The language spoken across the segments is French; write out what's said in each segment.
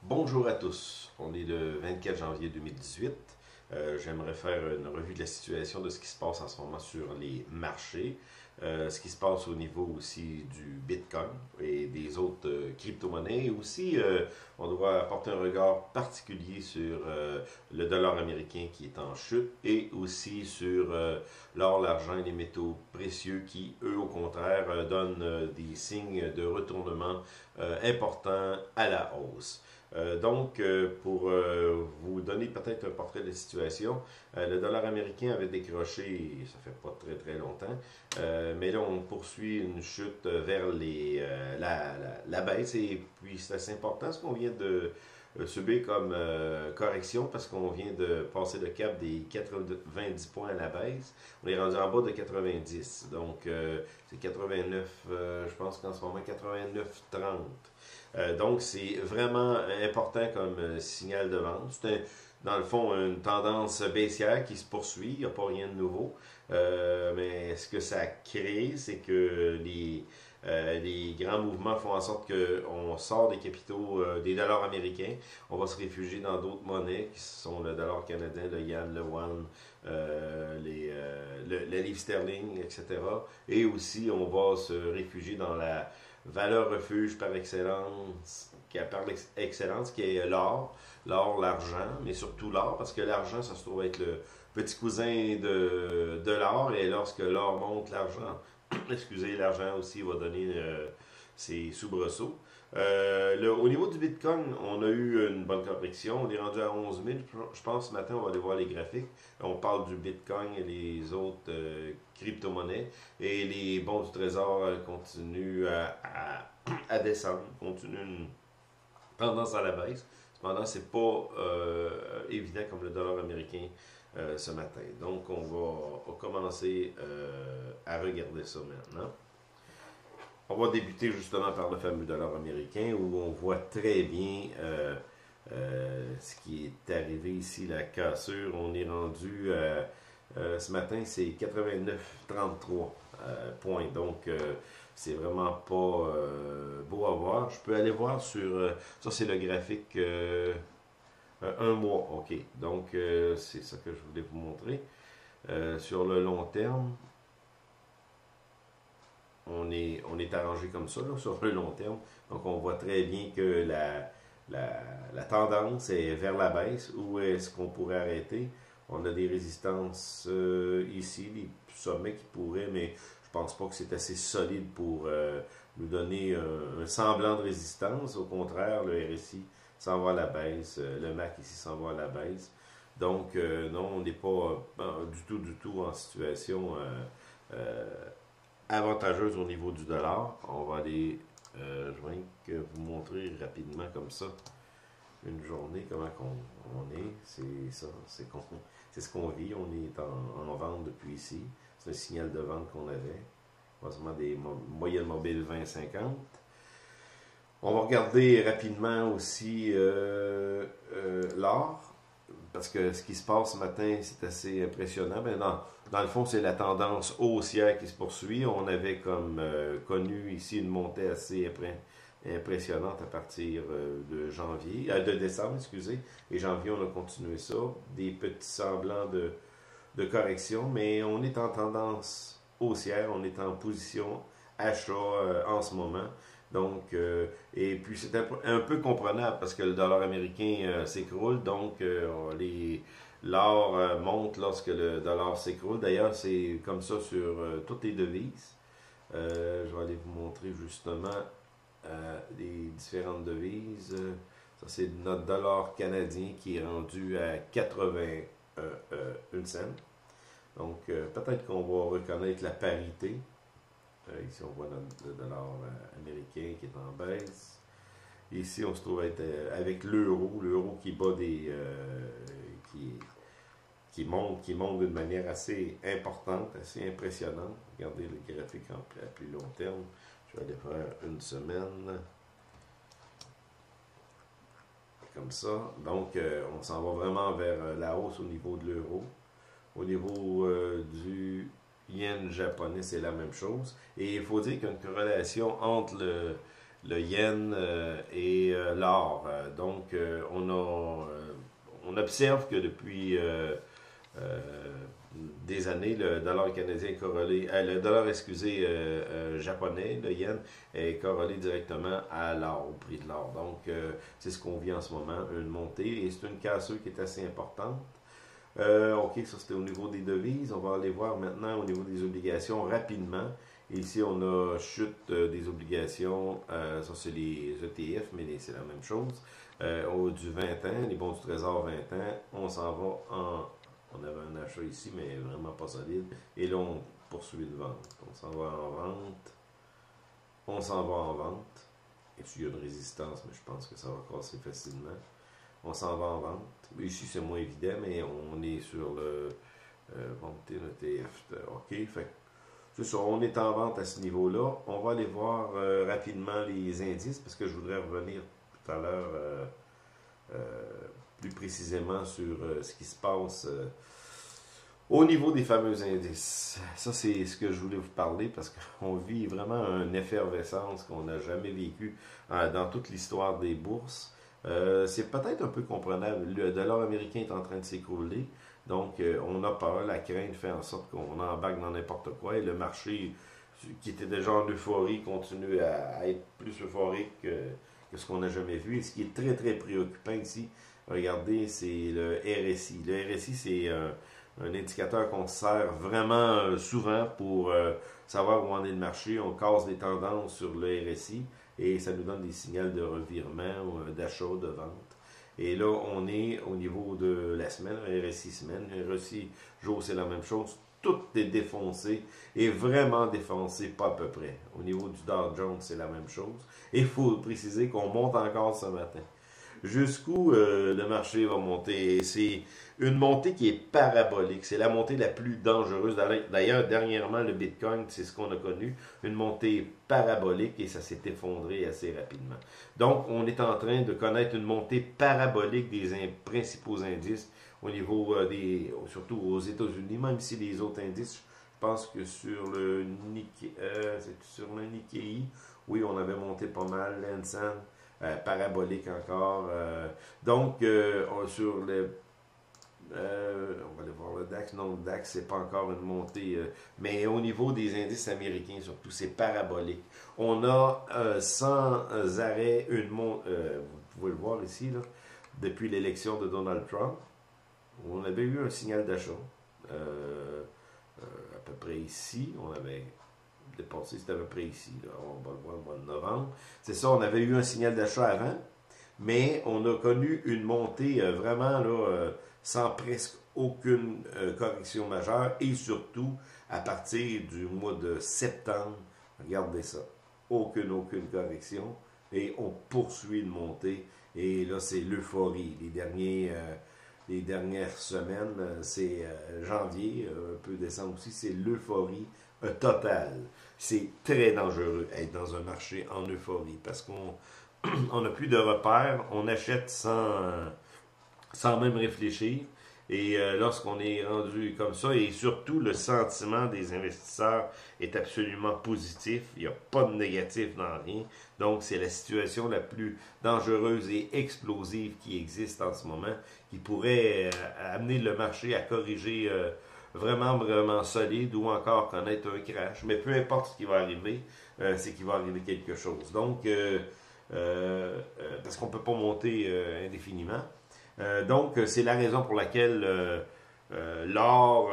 Bonjour à tous, on est le 24 janvier 2018. J'aimerais faire une revue de la situation de ce qui se passe en ce moment sur les marchés, ce qui se passe au niveau aussi du Bitcoin et des autres crypto-monnaies. Et aussi, on doit apporter un regard particulier sur le dollar américain qui est en chute et aussi sur l'or, l'argent et les métaux précieux qui, eux, au contraire, donnent des signes de retournement importants à la hausse. Pour vous donner peut-être un portrait de la situation, le dollar américain avait décroché, ça fait pas très très longtemps, mais là on poursuit une chute vers la baisse et puis c'est assez important ce qu'on vient de subir comme correction parce qu'on vient de passer le cap des 90 points à la baisse. On est rendu en bas de 90, donc c'est 89, je pense qu'en ce moment 89,30. Donc, c'est vraiment important comme signal de vente. C'est dans le fond une tendance baissière qui se poursuit. Il n'y a pas rien de nouveau. Mais ce que ça crée, c'est que les grands mouvements font en sorte qu'on sort des capitaux des dollars américains. On va se réfugier dans d'autres monnaies qui sont le dollar canadien, le yen, le won, la livre sterling, etc. Et aussi, on va se réfugier dans la valeur refuge par excellence, qui est l'or, l'argent, mais surtout l'or, parce que l'argent, ça se trouve être le petit cousin de l'or, et lorsque l'or monte, l'argent, excusez, l'argent aussi va donner ses soubresauts. Au niveau du Bitcoin, on a eu une bonne correction. On est rendu à 11 000. Je pense ce matin, on va aller voir les graphiques. On parle du Bitcoin et les autres crypto-monnaies. Et les bons du trésor continuent à descendre, continuent une tendance à la baisse. Cependant, c'est pas évident comme le dollar américain ce matin. Donc, on va commencer à regarder ça maintenant. On va débuter justement par le fameux dollar américain où on voit très bien ce qui est arrivé ici, la cassure. On est rendu ce matin, c'est 89,33 points. Donc, c'est vraiment pas beau à voir. Je peux aller voir sur. Ça, c'est le graphique un mois. OK. Donc, c'est ça que je voulais vous montrer. Sur le long terme, on est arrangé comme ça là, sur le long terme. Donc, on voit très bien que la tendance est vers la baisse. Où est-ce qu'on pourrait arrêter? On a des résistances ici, des sommets qui pourraient, mais je pense pas que c'est assez solide pour nous donner un semblant de résistance. Au contraire, le RSI s'en va à la baisse, le MAC ici s'en va à la baisse. Donc, non, on n'est pas du tout en situation avantageuse au niveau du dollar. On va aller, je vais que vous montrer rapidement comme ça une journée, comment on est. C'est ça, c'est ce qu'on vit. On est en vente depuis ici. C'est un signal de vente qu'on avait. Forcément des moyennes mobiles 20-50. On va regarder rapidement aussi l'or, parce que ce qui se passe ce matin, c'est assez impressionnant. Mais dans le fond, c'est la tendance haussière qui se poursuit. On avait comme connu ici une montée assez impressionnante à partir de décembre, excusez. Et janvier, on a continué ça. Des petits semblants de correction, mais on est en tendance haussière, on est en position achat en ce moment. Donc, et puis c'est un peu comprenable parce que le dollar américain s'écroule, donc l'or monte lorsque le dollar s'écroule. D'ailleurs, c'est comme ça sur toutes les devises. Je vais aller vous montrer justement les différentes devises. Ça, c'est notre dollar canadien qui est rendu à 81 cents. Donc, peut-être qu'on va reconnaître la parité. Ici, on voit le dollar américain qui est en baisse. Ici, on se trouve être avec l'euro qui bat qui monte d'une manière assez importante, assez impressionnante. Regardez le graphique à plus long terme. Je vais aller faire une semaine. Comme ça. Donc, on s'en va vraiment vers la hausse au niveau de l'euro. Au niveau du yen japonais, c'est la même chose. Et il faut dire qu'il y a une corrélation entre le yen et l'or. Donc, on observe que depuis des années, le dollar canadien est corrélé, le dollar, excusez, japonais, le yen, est corrélé directement à l'or, au prix de l'or. Donc, c'est ce qu'on vit en ce moment, une montée, et c'est une cassure qui est assez importante. OK, ça c'était au niveau des devises. On va aller voir maintenant au niveau des obligations rapidement. Ici, on a chute des obligations. Ça, c'est les ETF, mais c'est la même chose. Du 20 ans, les bons du Trésor 20 ans, on s'en va en... On avait un achat ici, mais vraiment pas solide. Et là, on poursuit de vente. On s'en va en vente. On s'en va en vente. Et puis, il y a une résistance, mais je pense que ça va casser facilement. On s'en va en vente. Ici, c'est moins évident, mais on est sur le monter le TF. OK, fait c'est ça, on est en vente à ce niveau-là. On va aller voir rapidement les indices, parce que je voudrais revenir tout à l'heure plus précisément sur ce qui se passe au niveau des fameux indices. Ça, c'est ce que je voulais vous parler, parce qu'on vit vraiment une effervescence qu'on n'a jamais vécue dans toute l'histoire des bourses. C'est peut-être un peu comprenable. Le dollar américain est en train de s'écrouler. Donc, on a peur. La crainte fait en sorte qu'on embarque dans n'importe quoi. Et le marché, qui était déjà en euphorie, continue à être plus euphorique que ce qu'on n'a jamais vu. Et ce qui est très, très préoccupant ici, regardez, c'est le RSI. Le RSI, c'est un indicateur qu'on sert vraiment souvent pour savoir où en est le marché. On casse des tendances sur le RSI et ça nous donne des signaux de revirement, d'achat, de vente. Et là, on est au niveau de la semaine, RSI semaine, RSI jour, c'est la même chose. Tout est défoncé et vraiment défoncé, pas à peu près. Au niveau du Dow Jones, c'est la même chose. Et il faut préciser qu'on monte encore ce matin. Jusqu'où le marché va monter. C'est une montée qui est parabolique. C'est la montée la plus dangereuse. D'ailleurs, dernièrement, le Bitcoin, c'est ce qu'on a connu. Une montée parabolique et ça s'est effondré assez rapidement. Donc, on est en train de connaître une montée parabolique des principaux indices au niveau surtout aux États-Unis, même si les autres indices, je pense que sur le Nikkei, oui, on avait monté pas mal, l'Ansan, parabolique encore. Donc, sur le... on va aller voir le DAX. Non, le DAX, c'est pas encore une montée. Mais au niveau des indices américains, surtout, c'est parabolique. On a sans arrêt une montée. Vous pouvez le voir ici, là, depuis l'élection de Donald Trump. On avait eu un signal d'achat. À peu près ici. On avait dépassé, c'était à peu près ici. Là. On va le voir au mois de novembre. C'est ça, on avait eu un signal d'achat avant, mais on a connu une montée vraiment là, sans presque aucune correction majeure et surtout à partir du mois de septembre, regardez ça, aucune correction et on poursuit de monter et là c'est l'euphorie. Les dernières semaines, c'est janvier, un peu décembre aussi, c'est l'euphorie totale. C'est très dangereux être dans un marché en euphorie parce qu'on on n'a plus de repères, on achète sans même réfléchir. Et lorsqu'on est rendu comme ça, et surtout le sentiment des investisseurs est absolument positif, il n'y a pas de négatif dans rien. Donc c'est la situation la plus dangereuse et explosive qui existe en ce moment, qui pourrait amener le marché à corriger vraiment, vraiment solide ou encore connaître un crash. Mais peu importe ce qui va arriver, c'est qu'il va arriver quelque chose. Donc, parce qu'on ne peut pas monter indéfiniment. Donc, c'est la raison pour laquelle l'or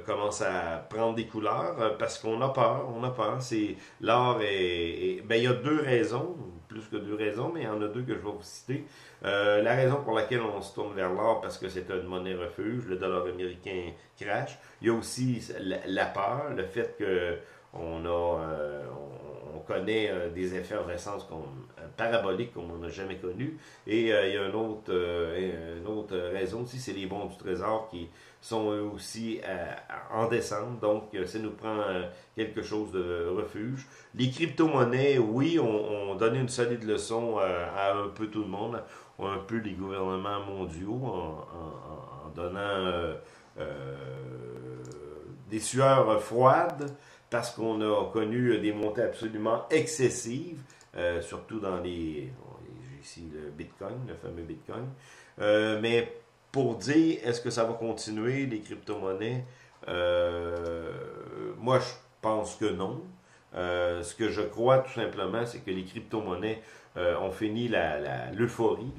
commence à prendre des couleurs, parce qu'on a peur, l'or ben, il y a deux raisons, plus que deux raisons, mais il y en a deux que je vais vous citer. La raison pour laquelle on se tourne vers l'or, parce que c'est une monnaie refuge, le dollar américain crash. Il y a aussi la peur, le fait que on connaît des effervescences paraboliques comme on n'a jamais connu. Et il y a une autre raison aussi, c'est les bons du Trésor qui sont eux aussi en descente. Donc, ça nous prend quelque chose de refuge. Les crypto-monnaies, oui, ont donné une solide leçon à un peu tout le monde, un peu les gouvernements mondiaux, en donnant des sueurs froides, parce qu'on a connu des montées absolument excessives, surtout dans les... J'ai ici le Bitcoin, le fameux Bitcoin. Mais pour dire, est-ce que ça va continuer, les crypto-monnaies? Moi, je pense que non. Ce que je crois tout simplement, c'est que les crypto-monnaies ont fini l'euphorie,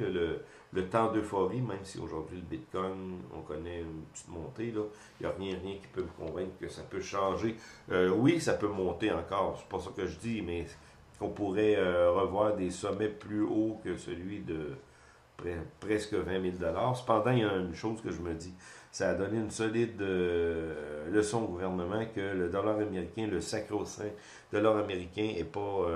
le temps d'euphorie, même si aujourd'hui le Bitcoin, on connaît une petite montée, là. Il n'y a rien qui peut me convaincre que ça peut changer. Oui, ça peut monter encore, c'est pas ça que je dis, mais qu'on pourrait revoir des sommets plus hauts que celui de presque 20 000 dollars. Cependant, il y a une chose que je me dis. Ça a donné une solide leçon au gouvernement que le dollar américain, le sacro-saint dollar américain, est pas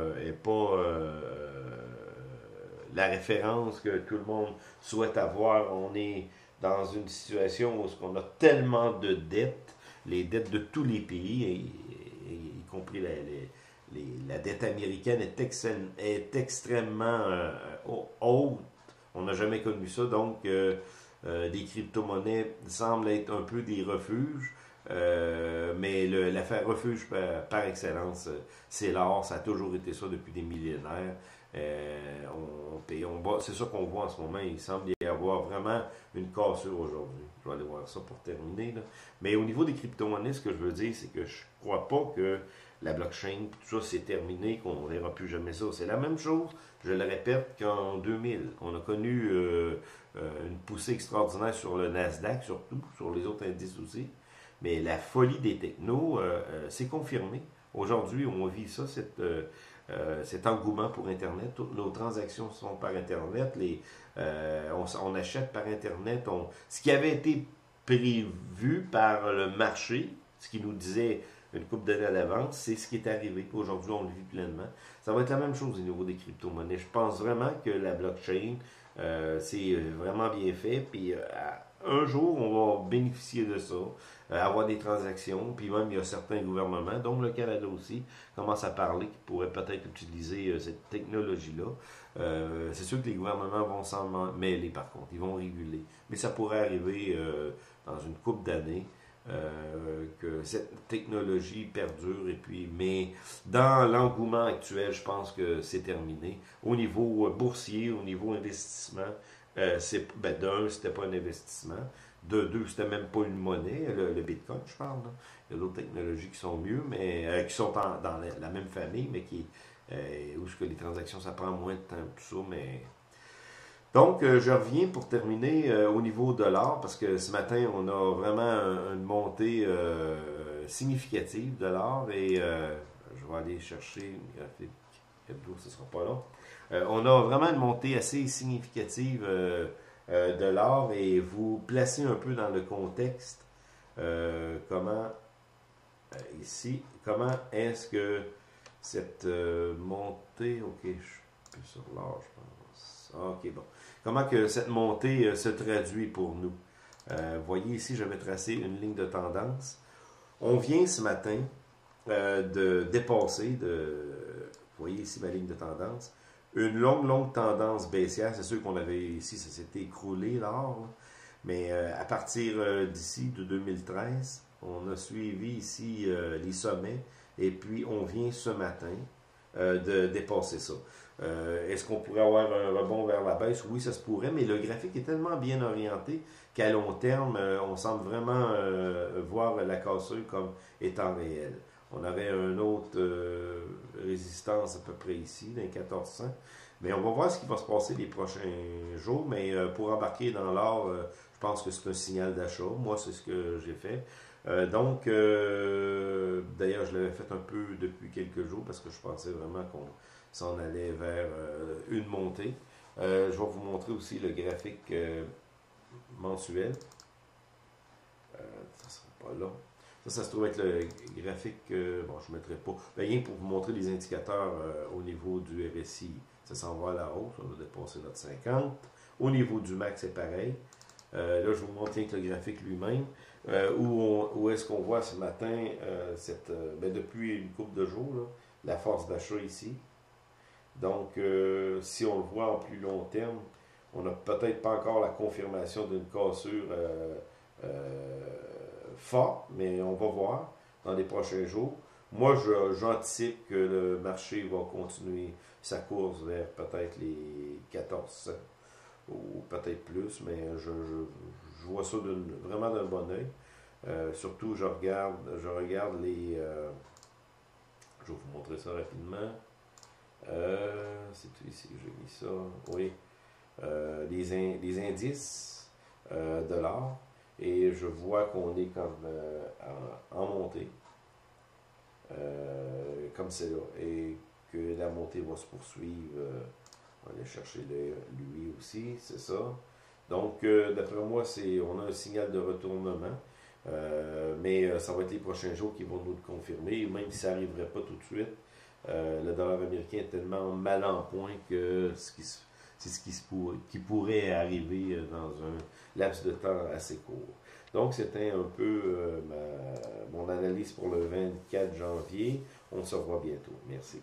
la référence que tout le monde souhaite avoir. On est dans une situation où on a tellement de dettes, les dettes de tous les pays, y compris la dette américaine est extrêmement haute. On n'a jamais connu ça, donc les crypto-monnaies semblent être un peu des refuges. Mais l'affaire refuge par excellence, c'est l'or. Ça a toujours été ça depuis des millénaires. C'est ça qu'on voit en ce moment. Il semble y avoir vraiment une cassure aujourd'hui. Je vais aller voir ça pour terminer, là. Mais au niveau des crypto-monnaies, ce que je veux dire, c'est que je ne crois pas que la blockchain, tout ça, c'est terminé, qu'on ne verra plus jamais ça. C'est la même chose, je le répète, qu'en 2000. On a connu une poussée extraordinaire sur le Nasdaq, surtout, sur les autres indices aussi. Mais la folie des technos, c'est confirmé. Aujourd'hui, on vit ça, cet engouement pour Internet. Toutes nos transactions sont par Internet. On achète par Internet. Ce qui avait été prévu par le marché, ce qui nous disait une couple d'années à l'avance, c'est ce qui est arrivé. Aujourd'hui, on le vit pleinement. Ça va être la même chose au niveau des crypto-monnaies. Je pense vraiment que la blockchain, c'est vraiment bien fait. Puis un jour, on va bénéficier de ça, avoir des transactions, puis même il y a certains gouvernements, dont le Canada aussi, commence à parler qu'ils pourraient peut-être utiliser cette technologie-là. C'est sûr que les gouvernements vont s'en mêler par contre, ils vont réguler. Mais ça pourrait arriver dans une couple d'années. Que cette technologie perdure mais dans l'engouement actuel, je pense que c'est terminé. Au niveau boursier, au niveau investissement, d'un, c'était pas un investissement. De deux, c'était même pas une monnaie, le Bitcoin, je parle. Là. Il y a d'autres technologies qui sont mieux, mais qui sont dans la même famille, mais où ce que les transactions, ça prend moins de temps, tout ça, mais donc, je reviens pour terminer au niveau de l'or, parce que ce matin, on a vraiment une montée significative de l'or, et je vais aller chercher une graphique hebdo, ce ne sera pas long. On a vraiment une montée assez significative de l'or, et vous placez un peu dans le contexte comment est-ce que cette montée, ok, je suis plus sur l'or, je pense. Ok, bon. Comment que cette montée se traduit pour nous. Voyez ici, je vais tracer une ligne de tendance. On vient ce matin de dépasser, vous voyez ici ma ligne de tendance, une longue tendance baissière. C'est sûr qu'on avait ici, ça s'était écroulé l'or, mais à partir d'ici, de 2013, on a suivi ici les sommets, et puis on vient ce matin de dépasser ça. Est-ce qu'on pourrait avoir un rebond vers la baisse? Oui, ça se pourrait, mais le graphique est tellement bien orienté qu'à long terme, on semble vraiment voir la cassure comme étant réelle. On aurait une autre résistance à peu près ici, dans les 1400. Mais on va voir ce qui va se passer les prochains jours. Mais pour embarquer dans l'or, je pense que c'est un signal d'achat. Moi, c'est ce que j'ai fait. D'ailleurs, je l'avais fait un peu depuis quelques jours parce que je pensais vraiment qu'on s'en allait vers une montée. Je vais vous montrer aussi le graphique mensuel. Ça ne sera pas là. Ça se trouve être le graphique, bon, je ne mettrai pas. Rien pour vous montrer les indicateurs au niveau du RSI. Ça s'en va à la hausse, on va dépasser notre 50. Au niveau du MAC, c'est pareil. Là, je vous montre avec le graphique lui-même. Où est-ce qu'on voit ce matin, depuis une couple de jours, là, la force d'achat ici. Donc, si on le voit en plus long terme, on n'a peut-être pas encore la confirmation d'une cassure forte, mais on va voir dans les prochains jours. Moi, j'anticipe que le marché va continuer sa course vers peut-être les 14 ou peut-être plus, mais je vois ça vraiment d'un bon oeil. Surtout, je regarde les. Je vais vous montrer ça rapidement. C'est ici que j'ai mis ça. Oui. Les indices de l'or. Et je vois qu'on est comme en montée. Comme c'est là. Et que la montée va se poursuivre. On va aller chercher lui aussi, c'est ça. Donc, d'après moi, on a un signal de retournement. Mais ça va être les prochains jours qui vont nous le confirmer. Même si ça n'arriverait pas tout de suite, le dollar américain est tellement mal en point que c'est qui pourrait arriver dans un laps de temps assez court. Donc, c'était un peu mon analyse pour le 24 janvier. On se revoit bientôt. Merci.